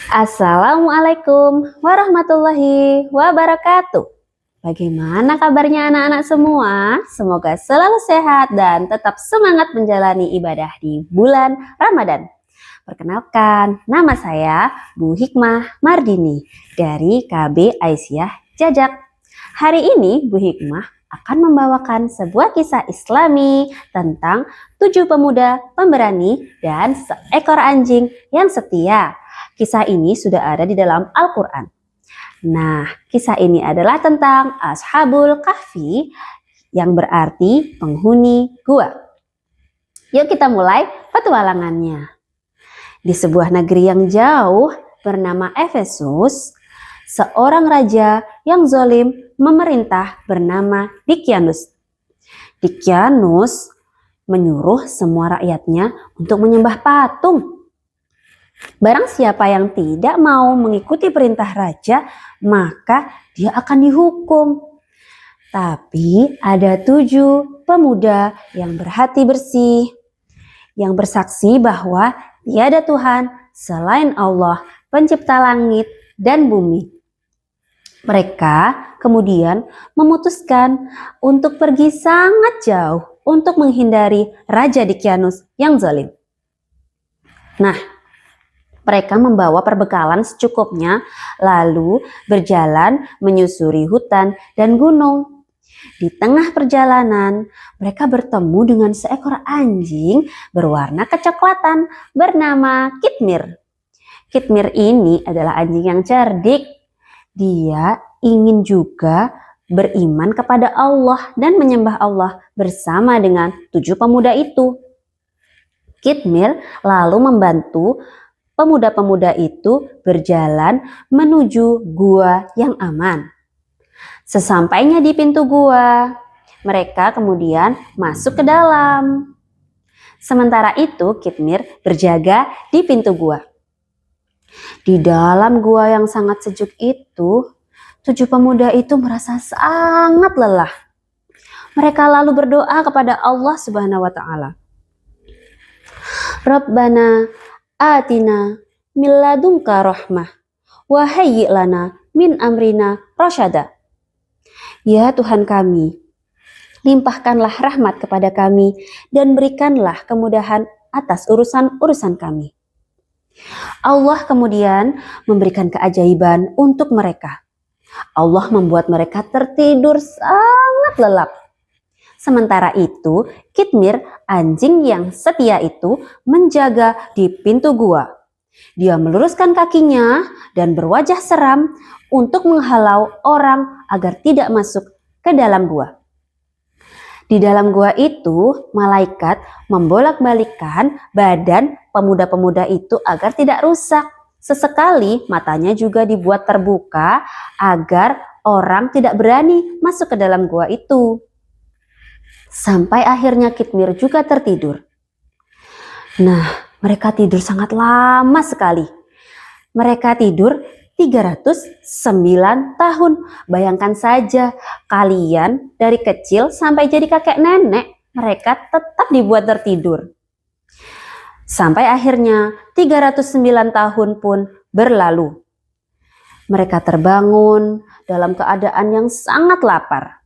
Assalamualaikum warahmatullahi wabarakatuh. Bagaimana kabarnya anak-anak semua? Semoga selalu sehat dan tetap semangat menjalani ibadah di bulan Ramadan. Perkenalkan, nama saya Bu Hikmah Mardini dari KB Aisyah Jajak. Hari ini Bu Hikmah akan membawakan sebuah kisah Islami tentang 7 pemuda pemberani dan seekor anjing yang setia. Kisah ini sudah ada di dalam Al-Quran. Nah, kisah ini adalah tentang Ashabul Kahfi yang berarti penghuni gua. Yuk kita mulai petualangannya. Di sebuah negeri yang jauh bernama Efesus, seorang raja yang zalim memerintah bernama Dicyanus. Dicyanus menyuruh semua rakyatnya untuk menyembah patung. Barang siapa yang tidak mau mengikuti perintah raja, maka dia akan dihukum. Tapi ada 7 pemuda yang berhati bersih, yang bersaksi bahwa tiada Tuhan selain Allah, pencipta langit dan bumi. Mereka kemudian memutuskan untuk pergi sangat jauh untuk menghindari Raja Dicyanus yang zalim. Nah, mereka membawa perbekalan secukupnya, lalu berjalan menyusuri hutan dan gunung. Di tengah perjalanan, mereka bertemu dengan seekor anjing berwarna kecoklatan bernama Kitmir. Kitmir ini adalah anjing yang cerdik. Dia ingin juga beriman kepada Allah dan menyembah Allah bersama dengan 7 pemuda itu. Kitmir lalu membantu pemuda-pemuda itu berjalan menuju gua yang aman. Sesampainya di pintu gua, mereka kemudian masuk ke dalam. Sementara itu, Kitmir berjaga di pintu gua. Di dalam gua yang sangat sejuk itu, 7 pemuda itu merasa sangat lelah. Mereka lalu berdoa kepada Allah Subhanahu wa Ta'ala. Rabbana atina min ladunka rahmah wa hayyi' lana min amrina rasyada. Ya Tuhan kami, limpahkanlah rahmat kepada kami dan berikanlah kemudahan atas urusan-urusan kami. Allah kemudian memberikan keajaiban untuk mereka. Allah membuat mereka tertidur sangat lelap. Sementara itu, Kitmir, anjing yang setia itu, menjaga di pintu gua. Dia meluruskan kakinya dan berwajah seram untuk menghalau orang agar tidak masuk ke dalam gua. Di dalam gua itu, malaikat membolak-balikkan badan pemuda-pemuda itu agar tidak rusak. Sesekali matanya juga dibuat terbuka agar orang tidak berani masuk ke dalam gua itu. Sampai akhirnya Kitmir juga tertidur. Nah, mereka tidur sangat lama sekali. Mereka tidur 309 tahun. Bayangkan saja, kalian dari kecil sampai jadi kakek nenek, mereka tetap dibuat tertidur. Sampai akhirnya 309 tahun pun berlalu. Mereka terbangun dalam keadaan yang sangat lapar.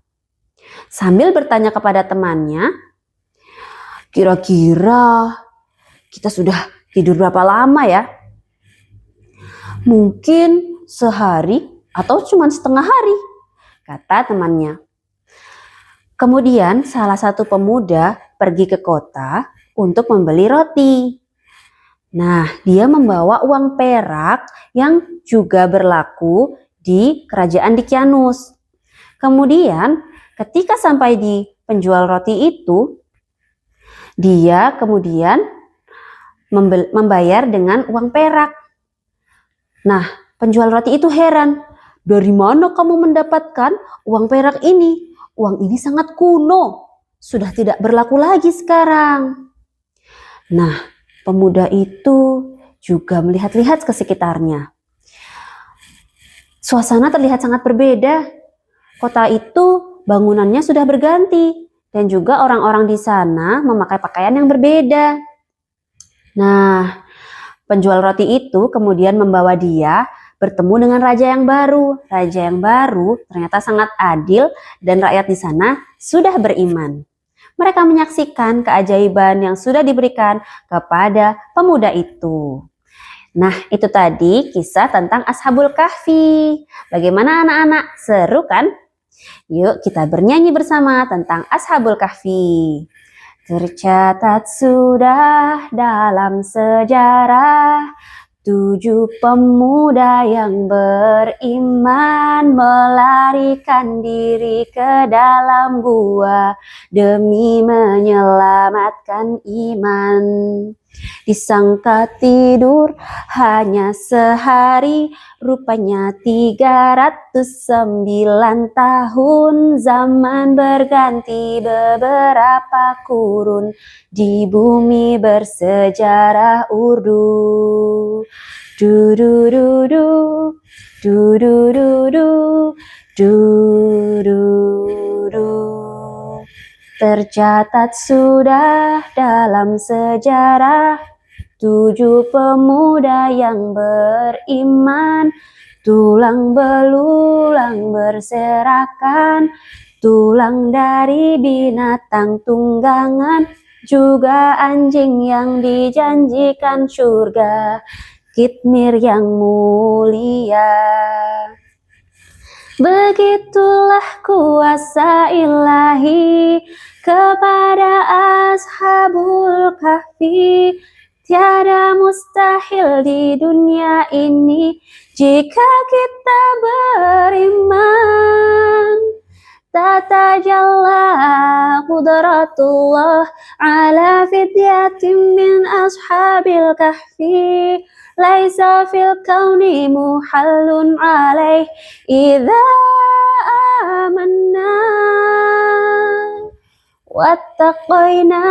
Sambil bertanya kepada temannya, kira-kira kita sudah tidur berapa lama ya? Mungkin sehari atau cuma setengah hari, kata temannya. Kemudian salah satu pemuda pergi ke kota untuk membeli roti. Nah, dia membawa uang perak yang juga berlaku di kerajaan Dicyanus. Kemudian ketika sampai di penjual roti itu, dia kemudian membayar dengan uang perak. Nah, penjual roti itu heran. Dari mana kamu mendapatkan uang perak ini? Uang ini sangat kuno. Sudah tidak berlaku lagi sekarang. Nah, pemuda itu juga melihat-lihat ke sekitarnya. Suasana terlihat sangat berbeda. Kota itu bangunannya sudah berganti dan juga orang-orang di sana memakai pakaian yang berbeda. Nah, Penjual roti itu kemudian membawa dia bertemu dengan raja yang baru. Raja yang baru ternyata sangat adil dan rakyat di sana sudah beriman. Mereka menyaksikan keajaiban yang sudah diberikan kepada pemuda itu. Nah, itu tadi kisah tentang Ashabul Kahfi. Bagaimana anak-anak? Seru kan? Yuk kita bernyanyi bersama tentang Ashabul Kahfi. Tercatat sudah dalam sejarah 7 pemuda yang beriman melarikan diri ke dalam gua demi menyelamatkan iman. Disangka tidur hanya sehari, rupanya 309 tahun. Zaman berganti beberapa kurun, di bumi bersejarah urdu. Du du du du, du du du du, du du du. Tercatat sudah dalam sejarah 7 pemuda yang beriman, tulang belulang berserakan, tulang dari binatang tunggangan, juga anjing yang dijanjikan surga, kitmir yang mulia. Begitulah kuasa ilahi kepada Ashabul Kahfi. Tiada mustahil di dunia ini jika kita beriman. Tatajalla qudratullah ala fidyatin min ashabil kahfi. Laisa fil kauni muhallun alaih idza amanna wattaqaina.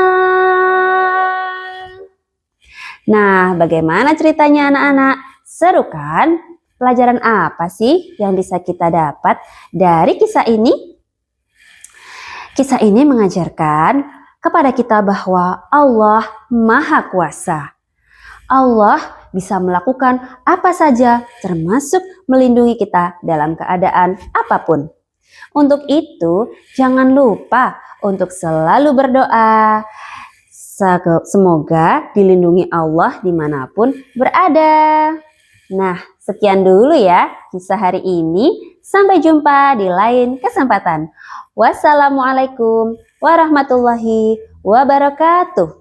Nah, bagaimana ceritanya anak-anak? Seru kan? Pelajaran apa sih yang bisa kita dapat dari kisah ini? Kisah ini mengajarkan kepada kita bahwa Allah Maha Kuasa. Allah bisa melakukan apa saja, termasuk melindungi kita dalam keadaan apapun. Untuk itu, jangan lupa untuk selalu berdoa. Semoga dilindungi Allah dimanapun berada. Nah, sekian dulu ya kisah hari ini. Sampai jumpa di lain kesempatan. Wassalamualaikum warahmatullahi wabarakatuh.